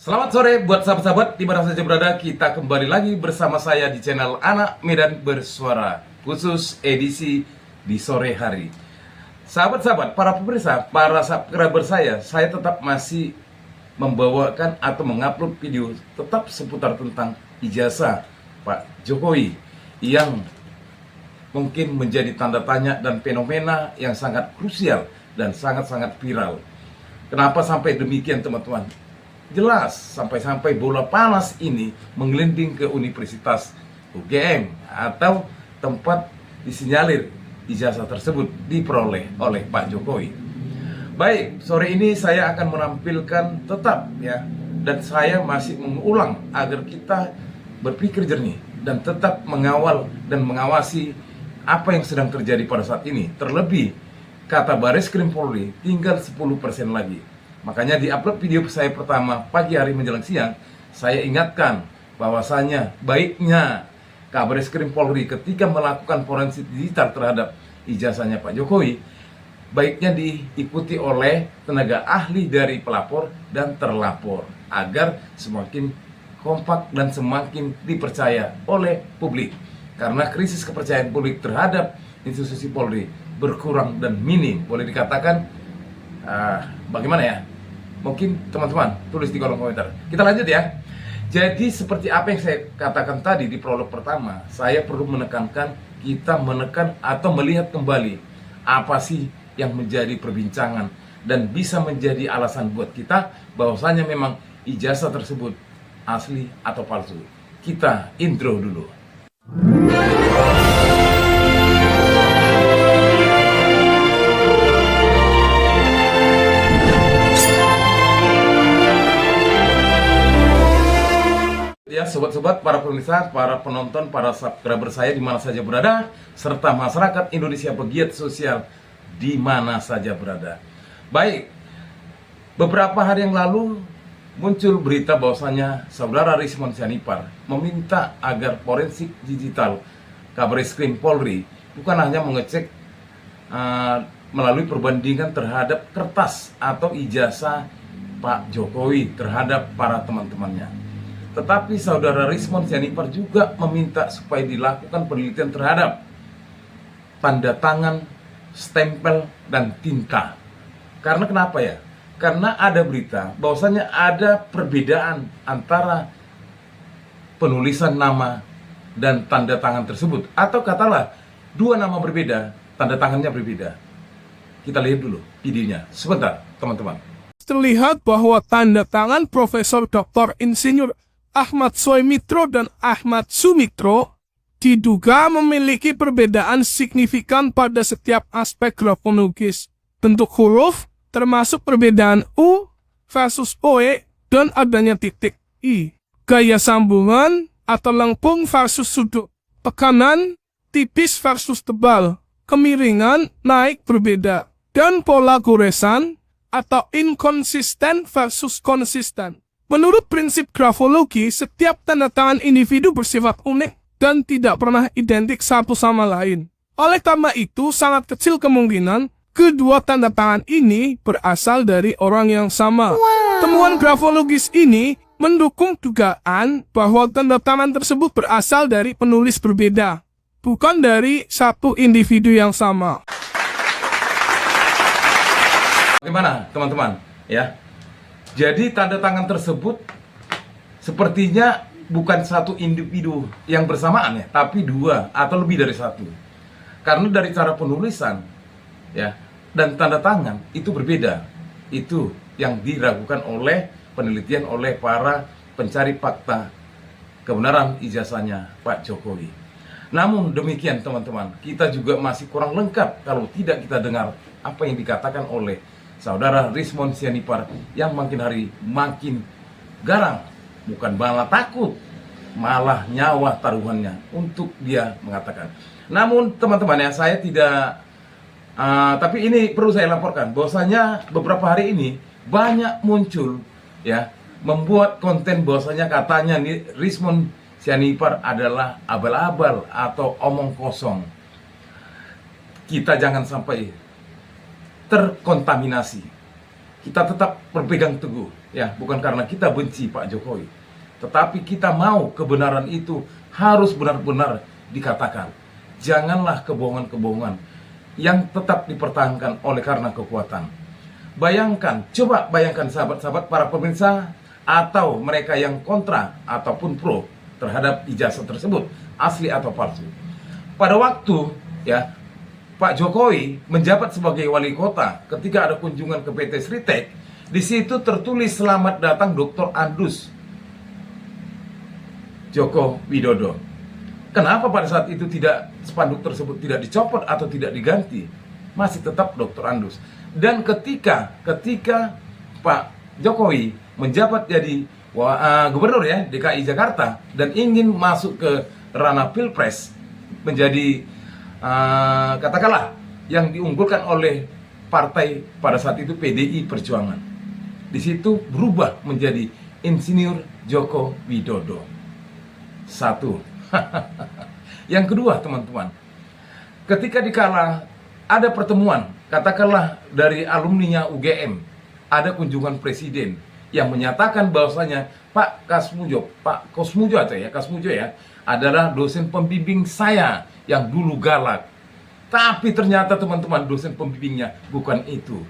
Selamat sore buat sahabat-sahabat di mana saja berada. Kita kembali lagi bersama saya di channel Anak Medan Bersuara, khusus edisi di sore hari. Sahabat-sahabat, para pemirsa, para subscriber saya tetap masih membawakan atau mengupload video tetap seputar tentang ijazah Pak Jokowi yang mungkin menjadi tanda tanya dan fenomena yang sangat krusial dan sangat-sangat viral. Kenapa sampai demikian, teman-teman? Jelas, sampai-sampai bola panas ini menggelinding ke Universitas UGM atau tempat disinyalir ijazah tersebut diperoleh oleh Pak Jokowi. Baik, sore ini saya akan menampilkan tetap ya, dan saya masih mengulang agar kita berpikir jernih dan tetap mengawal dan mengawasi apa yang sedang terjadi pada saat ini. Terlebih, kata Bareskrim Polri tinggal 10% lagi. Makanya di upload video saya pertama pagi hari menjelang siang, saya ingatkan bahwasanya baiknya Kabareskrim Polri ketika melakukan forensik digital terhadap ijazahnya Pak Jokowi, baiknya diikuti oleh tenaga ahli dari pelapor dan terlapor agar semakin kompak dan semakin dipercaya oleh publik. Karena krisis kepercayaan publik terhadap institusi Polri berkurang dan minim, boleh dikatakan bagaimana ya? Mungkin teman-teman tulis di kolom komentar. Kita lanjut ya. Jadi seperti apa yang saya katakan tadi di prolog pertama, saya perlu menekankan, kita menekan atau melihat kembali apa sih yang menjadi perbincangan dan bisa menjadi alasan buat kita bahwasanya memang ijazah tersebut asli atau palsu. Kita intro dulu. Ya, sobat-sobat, para pemirsa, para penonton, para subscriber saya di mana saja berada, serta masyarakat Indonesia pegiat sosial di mana saja berada. Baik, beberapa hari yang lalu muncul berita bahwasanya Saudara Rismon Sianipar meminta agar forensik digital Kabareskrim Polri bukan hanya mengecek melalui perbandingan terhadap kertas atau ijazah Pak Jokowi terhadap para teman-temannya. Tetapi Saudara Rismon Sianipar juga meminta supaya dilakukan penelitian terhadap tanda tangan, stempel, dan tinta. Karena kenapa ya? Karena ada berita bahwasanya ada perbedaan antara penulisan nama dan tanda tangan tersebut. Atau katalah, dua nama berbeda, tanda tangannya berbeda. Kita lihat dulu videonya. Sebentar, teman-teman. Terlihat bahwa tanda tangan Profesor Dr. Insinyur Ahmad Soemitro dan Ahmad Sumitro diduga memiliki perbedaan signifikan pada setiap aspek grafologis. Bentuk huruf, termasuk perbedaan U versus OE dan adanya titik I. Gaya sambungan atau lengkung versus sudut. Tekanan, tipis versus tebal. Kemiringan, naik berbeda. Dan pola goresan atau inkonsisten versus konsisten. Menurut prinsip grafologi, setiap tanda tangan individu bersifat unik dan tidak pernah identik satu sama lain. Oleh karena itu, sangat kecil kemungkinan kedua tanda tangan ini berasal dari orang yang sama. Temuan grafologis ini mendukung dugaan bahwa tanda tangan tersebut berasal dari penulis berbeda, bukan dari satu individu yang sama. Bagaimana, teman-teman? Ya. Jadi tanda tangan tersebut sepertinya bukan satu individu yang bersamaan ya, tapi dua atau lebih dari satu. Karena dari cara penulisan ya dan tanda tangan itu berbeda. Itu yang diragukan oleh penelitian oleh para pencari fakta kebenaran ijazahnya Pak Jokowi. Namun demikian, teman-teman, kita juga masih kurang lengkap kalau tidak kita dengar apa yang dikatakan oleh Saudara Rismon Sianipar yang makin hari makin garang, bukan malah takut, malah nyawa taruhannya untuk dia mengatakan. Namun teman-teman ya, saya tidak tapi ini perlu saya laporkan bahwasanya beberapa hari ini banyak muncul ya membuat konten bahwasanya katanya nih Rismon Sianipar adalah abal-abal atau omong kosong. Kita jangan sampai terkontaminasi. Kita tetap berpegang teguh ya, bukan karena kita benci Pak Jokowi, tetapi kita mau kebenaran itu harus benar-benar dikatakan. Janganlah kebohongan-kebohongan yang tetap dipertahankan oleh karena kekuatan. Bayangkan, coba bayangkan sahabat-sahabat para pemirsa atau mereka yang kontra ataupun pro terhadap ijazah tersebut, asli atau palsu. Pada waktu ya Pak Jokowi menjabat sebagai wali kota, ketika ada kunjungan ke PT Sritek, di situ tertulis selamat datang Dr. Andus Joko Widodo. Kenapa pada saat itu tidak spanduk tersebut tidak dicopot atau tidak diganti? Masih tetap Dr. Andus. Dan ketika Pak Jokowi menjabat jadi gubernur ya DKI Jakarta dan ingin masuk ke ranah Pilpres menjadi katakanlah yang diunggulkan oleh partai pada saat itu PDI Perjuangan. Di situ berubah menjadi Insinyur Joko Widodo. Satu. Yang kedua, teman-teman, ketika dikala ada pertemuan, katakanlah dari alumninya UGM, ada kunjungan presiden yang menyatakan bahwasanya Pak Kosmujo ya, adalah dosen pembimbing saya yang dulu galak. Tapi ternyata teman-teman, dosen pembimbingnya bukan itu.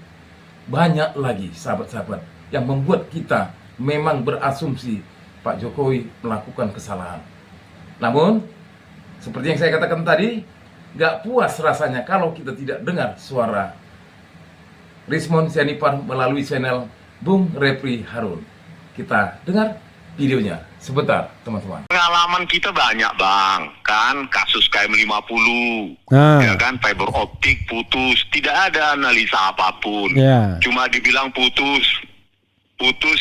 Banyak lagi sahabat-sahabat yang membuat kita memang berasumsi Pak Jokowi melakukan kesalahan. Namun, seperti yang saya katakan tadi, gak puas rasanya kalau kita tidak dengar suara Rismon Sianipar melalui channel Bung Repri Harun. Kita dengar videonya sebentar, teman-teman. Pengalaman kita banyak, Bang. Kan kasus KM50, ya kan, fiber optik putus, tidak ada analisa apapun. Cuma dibilang putus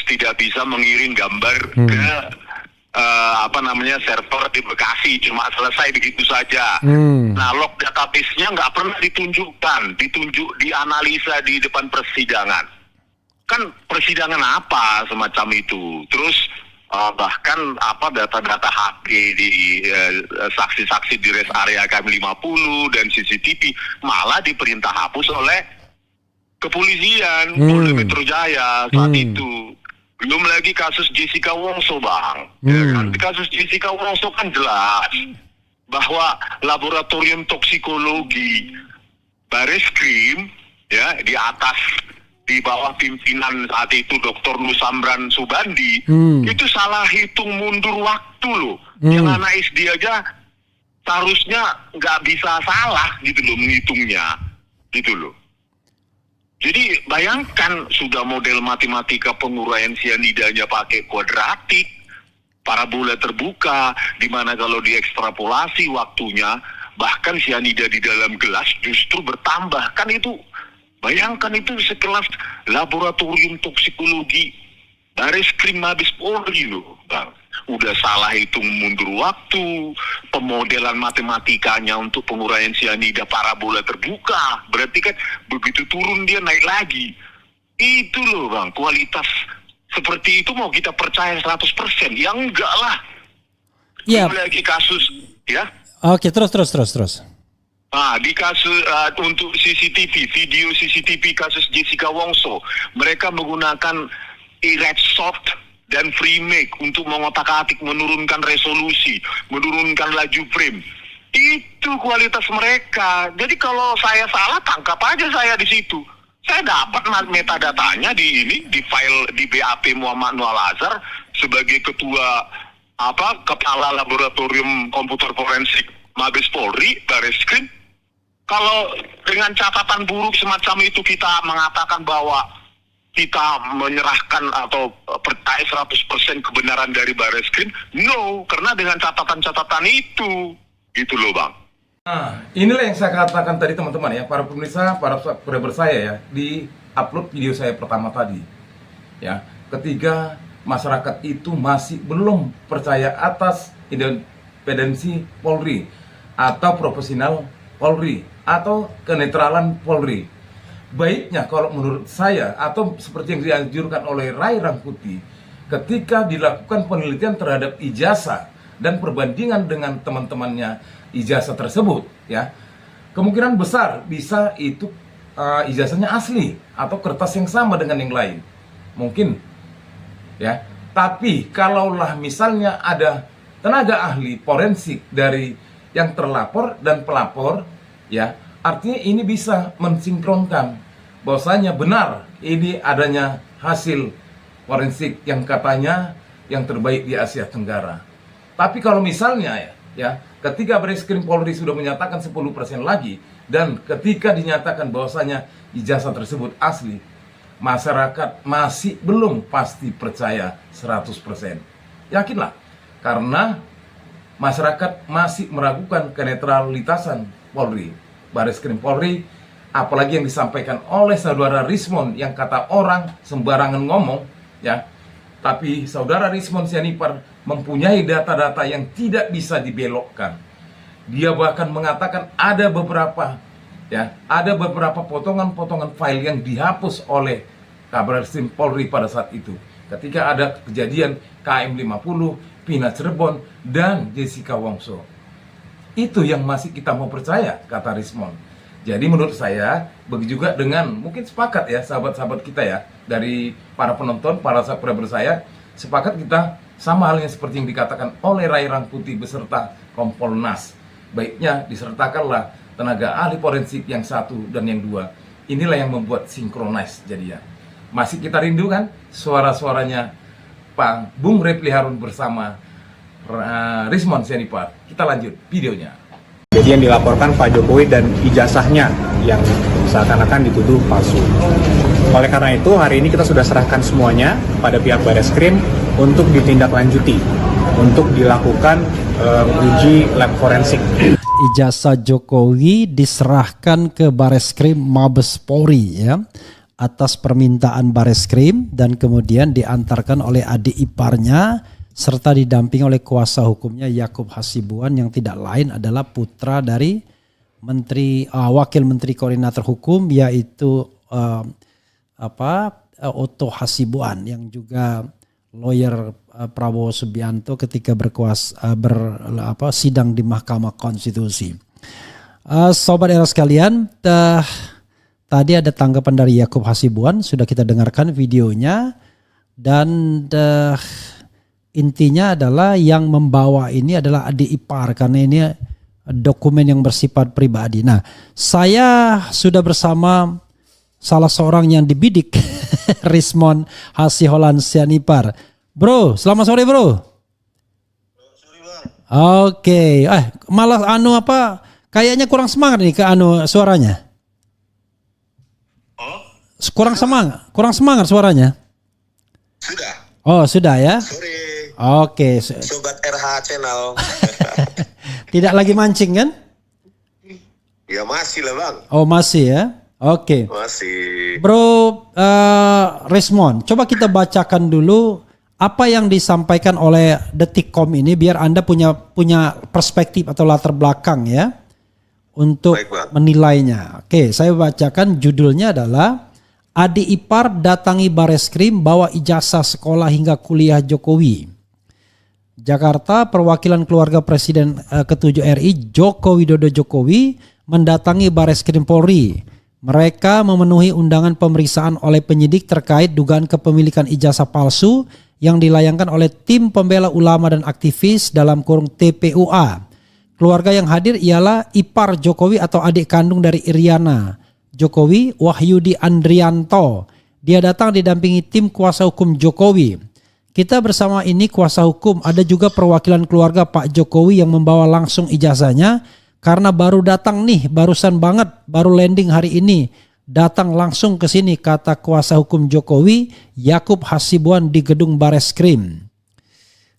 tidak bisa mengirim gambar ke server di Bekasi, cuma selesai begitu saja. Nah, log database-nya nggak pernah dianalisa di depan persidangan. Kan persidangan apa semacam itu? Terus bahkan data-data HP di saksi-saksi di rest area KM50 dan CCTV malah diperintah hapus oleh kepolisian Polda Metro Jaya saat itu. Belum lagi kasus Jessica Wongso, Bang. Ya kan? Kasus Jessica Wongso kan jelas bahwa laboratorium toksikologi Bareskrim ya di bawah pimpinan saat itu Dr. Nusambran Subandi itu salah hitung mundur waktu loh. Yang anak SD aja seharusnya nggak bisa salah gitu loh menghitungnya gitu loh. Jadi bayangkan sudah model matematika penguraian sianidanya pakai kuadratik, parabola terbuka, di mana kalau diekstrapolasi waktunya bahkan sianida di dalam gelas justru bertambah. Kan itu, bayangkan itu sekelas laboratorium toksikologi Bareskrim Mabes Polri loh, Bang. Udah salah hitung mundur waktu, pemodelan matematikanya untuk penguraian sianida parabola terbuka. Berarti kan begitu turun dia naik lagi. Itu loh, Bang, kualitas seperti itu mau kita percaya 100%? Ya enggak lah. Iya. Lagi kasus, ya. Oke, terus. Nah, di kasus untuk CCTV, video CCTV kasus Jessica Wongso, mereka menggunakan Red Soft dan FreeMake untuk mengotak-atik, menurunkan resolusi, menurunkan laju frame. Itu kualitas mereka. Jadi kalau saya salah, tangkap aja saya di situ. Saya dapat metadatanya di file di BAP Muhammad Noel Azhar sebagai ketua kepala laboratorium komputer forensik Mabes Polri, Bareskrim. Kalau dengan catatan buruk semacam itu kita mengatakan bahwa kita menyerahkan atau percaya 100% kebenaran dari Bareskrim? No, karena dengan catatan-catatan itu. Gitu loh, Bang. Nah, inilah yang saya katakan tadi, teman-teman ya, para pemirsa, para subscriber saya ya, di upload video saya pertama tadi. Ya, ketika masyarakat itu masih belum percaya atas independensi Polri atau profesional Polri atau kenetralan Polri. Baiknya kalau menurut saya atau seperti yang dianjurkan oleh Ray Rangkuti, ketika dilakukan penelitian terhadap ijazah dan perbandingan dengan teman-temannya ijazah tersebut ya, kemungkinan besar bisa itu ijazahnya asli atau kertas yang sama dengan yang lain. Mungkin ya. Tapi kalaulah misalnya ada tenaga ahli forensik dari yang terlapor dan pelapor, ya, artinya ini bisa mensinkronkan bahwasanya benar ini adanya hasil forensik yang katanya yang terbaik di Asia Tenggara. Tapi kalau misalnya ya, ketika Bareskrim Polri sudah menyatakan 10% lagi dan ketika dinyatakan bahwasanya ijazah tersebut asli, masyarakat masih belum pasti percaya 100%. Yakinlah, karena masyarakat masih meragukan kenetralitasan Polri, Bareskrim Polri, apalagi yang disampaikan oleh saudara Rismon yang kata orang sembarangan ngomong, ya. Tapi saudara Rismon Sianipar mempunyai data-data yang tidak bisa dibelokkan. Dia bahkan mengatakan ada beberapa potongan-potongan file yang dihapus oleh Kabareskrim Polri pada saat itu. Ketika ada kejadian KM 50, Pina Cirebon, dan Jessica Wongso. Itu yang masih kita mau percaya, kata Rismon. Jadi menurut saya, begitu juga dengan, mungkin sepakat ya sahabat-sahabat kita ya, dari para penonton, para subscriber saya, sepakat kita sama halnya seperti yang dikatakan oleh Ray Rangkuti beserta Kompolnas. Baiknya disertakanlah tenaga ahli forensik yang satu dan yang dua. Inilah yang membuat sinkronis jadinya. Masih kita rindu kan suara-suaranya Pak Bung Repli Harun bersama Rismon Sianipar. Kita lanjut videonya. Jadi yang dilaporkan Pak Jokowi dan ijazahnya yang seakan-akan dituduh palsu. Oleh karena itu hari ini kita sudah serahkan semuanya pada pihak Bareskrim untuk ditindaklanjuti, untuk dilakukan uji lab forensik. Ijazah Jokowi diserahkan ke Bareskrim Mabes Polri ya, atas permintaan Bareskrim dan kemudian diantarkan oleh adik iparnya serta didampingi oleh kuasa hukumnya Yakub Hasibuan yang tidak lain adalah putra dari Wakil Menteri Koordinator Hukum yaitu Otto Hasibuan yang juga lawyer Prabowo Subianto ketika sidang di Mahkamah Konstitusi. Sobat era sekalian, tadi ada tanggapan dari Yakub Hasibuan, sudah kita dengarkan videonya dan intinya adalah yang membawa ini adalah adik ipar karena ini dokumen yang bersifat pribadi. Nah, saya sudah bersama salah seorang yang dibidik, Rismon Hasiholan Sianipar. Bro, selamat sore bro. Sorry bang. Oke, malah kayaknya kurang semangat nih ke suaranya. Oh, Kurang semangat suaranya. sudah. Oh, sudah ya. Sore, Oke. Sobat RH Channel. Tidak lagi mancing kan? Ya masih lah bang. Oh, masih ya. Oke. Masih. Bro Rismon, coba kita bacakan dulu apa yang disampaikan oleh Detikcom ini biar Anda punya perspektif atau latar belakang ya untuk Baik, Bang. menilainya. Oke, saya bacakan judulnya adalah Adik ipar datangi Bareskrim bawa ijazah sekolah hingga kuliah Jokowi. Jakarta, perwakilan keluarga Presiden ke-7 RI Joko Widodo Jokowi mendatangi Bareskrim Polri. Mereka memenuhi undangan pemeriksaan oleh penyidik terkait dugaan kepemilikan ijazah palsu yang dilayangkan oleh tim pembela ulama dan aktivis dalam kurung TPUA. Keluarga yang hadir ialah ipar Jokowi atau adik kandung dari Iriana Jokowi, Wahyudi Andrianto. Dia datang didampingi tim kuasa hukum Jokowi. Kita bersama ini kuasa hukum, ada juga perwakilan keluarga Pak Jokowi yang membawa langsung ijazahnya karena baru datang nih, barusan banget, baru landing hari ini. Datang langsung ke sini, kata kuasa hukum Jokowi, Yakub Hasibuan di gedung Bareskrim.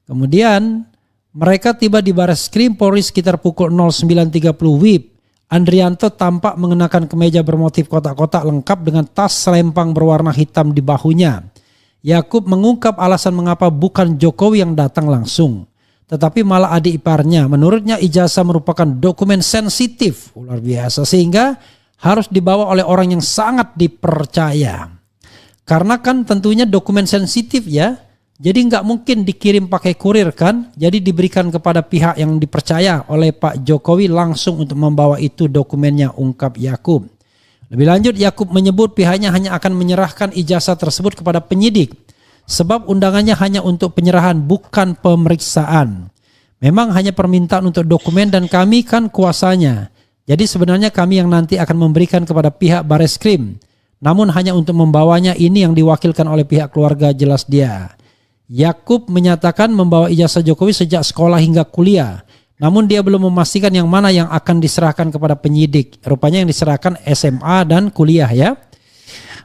Kemudian mereka tiba di Bareskrim Polri sekitar pukul 09.30 WIB. Andrianto tampak mengenakan kemeja bermotif kotak-kotak lengkap dengan tas selempang berwarna hitam di bahunya. Yakub mengungkap alasan mengapa bukan Jokowi yang datang langsung, tetapi malah adik iparnya. Menurutnya ijazah merupakan dokumen sensitif, luar biasa, sehingga harus dibawa oleh orang yang sangat dipercaya. Karena kan tentunya dokumen sensitif ya, jadi nggak mungkin dikirim pakai kurir kan, jadi diberikan kepada pihak yang dipercaya oleh Pak Jokowi langsung untuk membawa itu dokumennya, ungkap Yakub. Lebih lanjut, Yakub menyebut pihaknya hanya akan menyerahkan ijazah tersebut kepada penyidik. Sebab undangannya hanya untuk penyerahan bukan pemeriksaan. Memang hanya permintaan untuk dokumen dan kami kan kuasanya. Jadi sebenarnya kami yang nanti akan memberikan kepada pihak Bareskrim. Namun hanya untuk membawanya ini yang diwakilkan oleh pihak keluarga, jelas dia. Yakub menyatakan membawa ijazah Jokowi sejak sekolah hingga kuliah. Namun dia belum memastikan yang mana yang akan diserahkan kepada penyidik. Rupanya yang diserahkan SMA dan kuliah ya.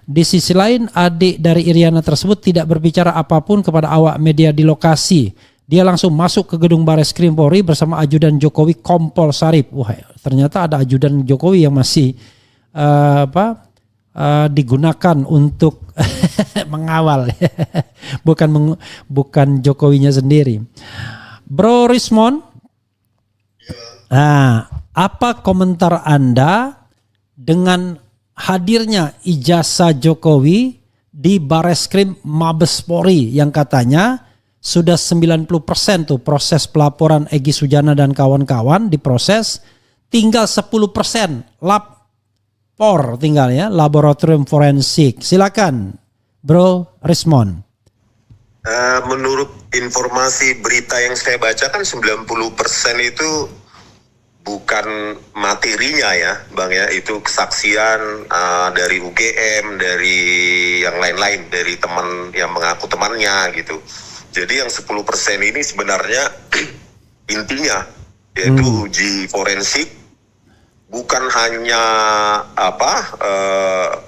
Di sisi lain, adik dari Iriana tersebut tidak berbicara apapun kepada awak media di lokasi. Dia langsung masuk ke gedung Bareskrim Polri bersama ajudan Jokowi Kompol Sarip. Wah, ternyata ada ajudan Jokowi yang masih digunakan untuk mengawal, bukan Jokowinya sendiri. Bro Rismon, apa komentar Anda dengan hadirnya ijazah Jokowi di Bareskrim Mabes Polri yang katanya sudah 90% tuh proses pelaporan Egy Sujana dan kawan-kawan diproses, tinggal 10% lapor tinggal ya, laboratorium forensik. Silakan Bro Rismon. Menurut informasi berita yang saya baca kan 90% itu bukan materinya ya Bang ya, itu kesaksian dari UGM, dari yang lain-lain, dari teman yang mengaku temannya gitu. Jadi yang 10% ini sebenarnya intinya yaitu uji forensik, bukan hanya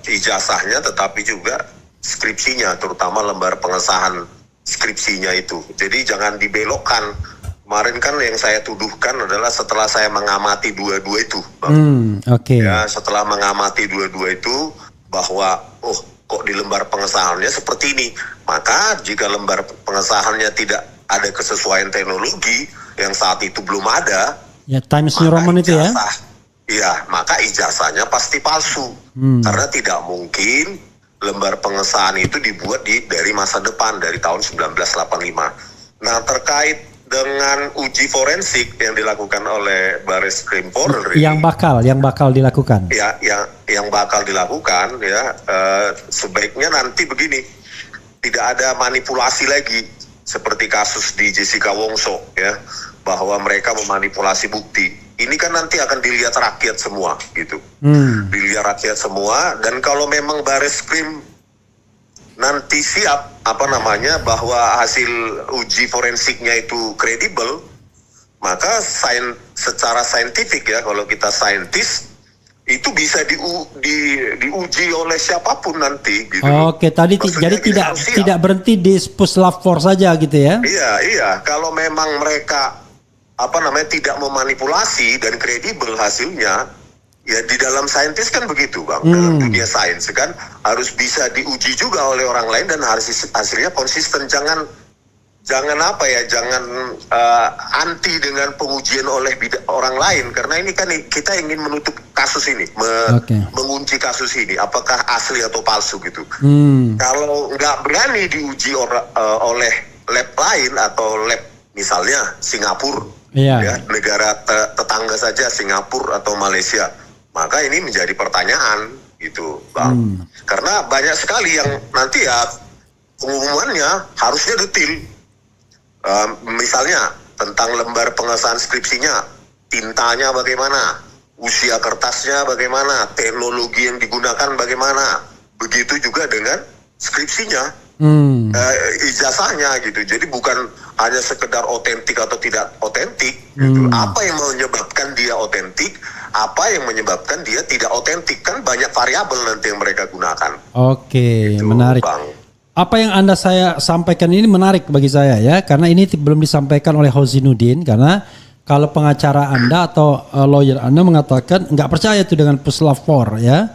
ijazahnya tetapi juga skripsinya, terutama lembar pengesahan skripsinya itu. Jadi jangan dibelokkan. Kemarin kan yang saya tuduhkan adalah setelah saya mengamati dua-dua itu, Bang. Ya, setelah mengamati dua-dua itu bahwa kok di lembar pengesahannya seperti ini. Maka jika lembar pengesahannya tidak ada kesesuaian teknologi yang saat itu belum ada, ya Times New Roman itu ya. Iya, maka ijazahnya pasti palsu. Karena tidak mungkin lembar pengesahan itu dibuat dari masa depan, dari tahun 1985. Nah, terkait dengan uji forensik yang dilakukan oleh Bareskrim Polri, yang bakal dilakukan. Ya, yang bakal dilakukan ya, sebaiknya nanti begini, tidak ada manipulasi lagi seperti kasus di Jessica Wongso ya, bahwa mereka memanipulasi bukti. Ini kan nanti akan dilihat rakyat semua gitu, dilihat rakyat semua. Dan kalau memang Bareskrim nanti siap bahwa hasil uji forensiknya itu kredibel, maka secara saintifik ya, kalau kita saintis itu bisa diuji oleh siapapun nanti gitu. Oke, tadi jadi tidak berhenti di puslap force saja gitu ya. Iya, kalau memang mereka tidak memanipulasi dan kredibel hasilnya, ya di dalam saintis kan begitu Bang, dalam dunia sains kan harus bisa diuji juga oleh orang lain dan harus hasilnya konsisten. Jangan anti dengan pengujian oleh orang lain, karena ini kan kita ingin menutup kasus ini, mengunci kasus ini apakah asli atau palsu gitu. Kalau nggak berani diuji oleh lab lain atau lab misalnya Singapura, ya, negara tetangga saja Singapura atau Malaysia, maka ini menjadi pertanyaan gitu Bang. Karena banyak sekali yang nanti ya pengumumannya harusnya detail. Misalnya tentang lembar pengesahan skripsinya, tintanya bagaimana, usia kertasnya bagaimana, teknologi yang digunakan bagaimana, begitu juga dengan skripsinya, ijazahnya gitu. Jadi bukan hanya sekedar otentik atau tidak otentik gitu. Apa yang menyebabkan dia otentik, apa yang menyebabkan dia tidak otentik, kan banyak variabel nanti yang mereka gunakan. Oke, gitu, menarik Bang. Apa yang saya sampaikan ini menarik bagi saya ya, karena ini belum disampaikan oleh Hozainuddin. Karena kalau pengacara Anda atau lawyer Anda mengatakan nggak percaya itu dengan puslap for ya,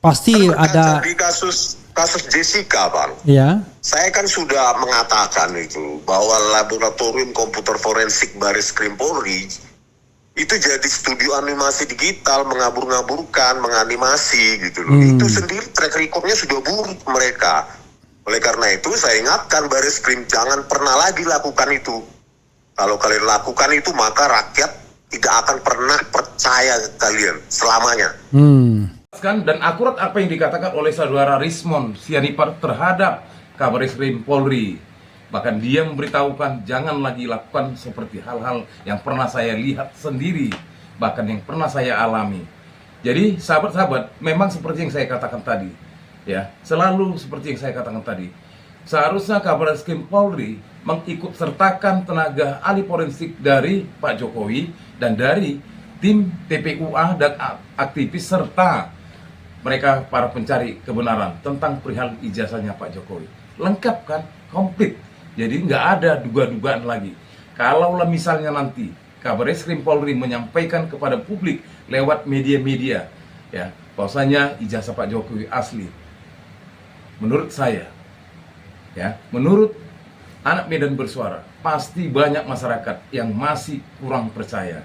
pasti ada di kasus Jessica Bang. Ya. Saya kan sudah mengatakan itu bahwa laboratorium komputer forensik Bareskrim Polri itu jadi studio animasi digital, mengabur-ngaburkan, menganimasi gitu loh. Itu sendiri track recordnya sudah buruk mereka. Oleh karena itu saya ingatkan Bareskrim, jangan pernah lagi lakukan itu. Kalau kalian lakukan itu maka rakyat tidak akan pernah percaya kalian selamanya. Dan akurat apa yang dikatakan oleh saudara Rismon Sianipar terhadap Kabareskrim Polri. Bahkan dia memberitahukan jangan lagi lakukan seperti hal-hal yang pernah saya lihat sendiri, bahkan yang pernah saya alami. Jadi sahabat-sahabat, memang seperti yang saya katakan tadi, ya, selalu seperti yang saya katakan tadi. Seharusnya Kabareskrim Polri mengikut sertakan tenaga ahli forensik dari Pak Jokowi dan dari tim TPUA dan aktivis serta mereka para pencari kebenaran tentang perihal ijazahnya Pak Jokowi. Lengkap kan? Komplit. Jadi nggak ada duga-dugaan lagi. Kalaulah misalnya nanti Kabareskrim Polri menyampaikan kepada publik lewat media-media, ya, bahwasanya ijazah Pak Jokowi asli. Menurut saya, ya, menurut Anak Medan Bersuara, pasti banyak masyarakat yang masih kurang percaya.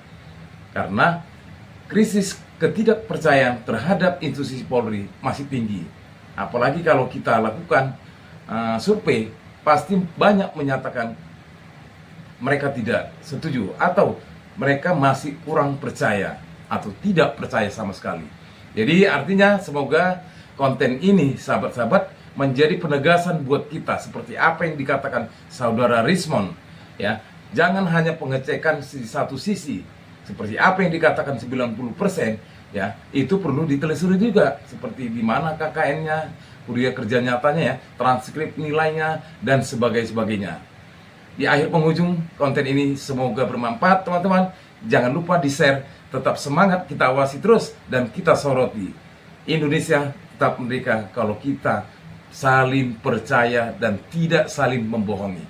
Karena krisis ketidakpercayaan terhadap institusi Polri masih tinggi. Apalagi kalau kita lakukan survei, pasti banyak menyatakan mereka tidak setuju atau mereka masih kurang percaya atau tidak percaya sama sekali. Jadi artinya semoga konten ini sahabat-sahabat menjadi penegasan buat kita seperti apa yang dikatakan saudara Rismond, ya. Jangan hanya pengecekan di satu sisi seperti apa yang dikatakan 90%, ya. Itu perlu ditelusuri juga seperti di mana KKN-nya, kuliah kerja nyatanya, ya, transkrip nilainya dan sebagainya. Di akhir penghujung konten ini semoga bermanfaat teman-teman. Jangan lupa di-share, tetap semangat, kita awasi terus dan kita soroti. Indonesia tetap merdeka kalau kita saling percaya dan tidak saling membohongi.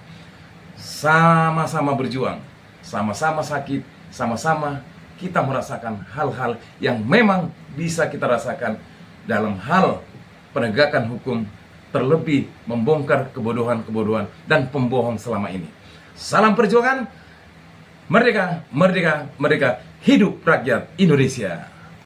Sama-sama berjuang, sama-sama sakit, sama-sama kita merasakan hal-hal yang memang bisa kita rasakan dalam hal penegakan hukum, terlebih membongkar kebodohan-kebodohan dan pembohong selama ini. Salam perjuangan, merdeka, merdeka, merdeka, hidup rakyat Indonesia.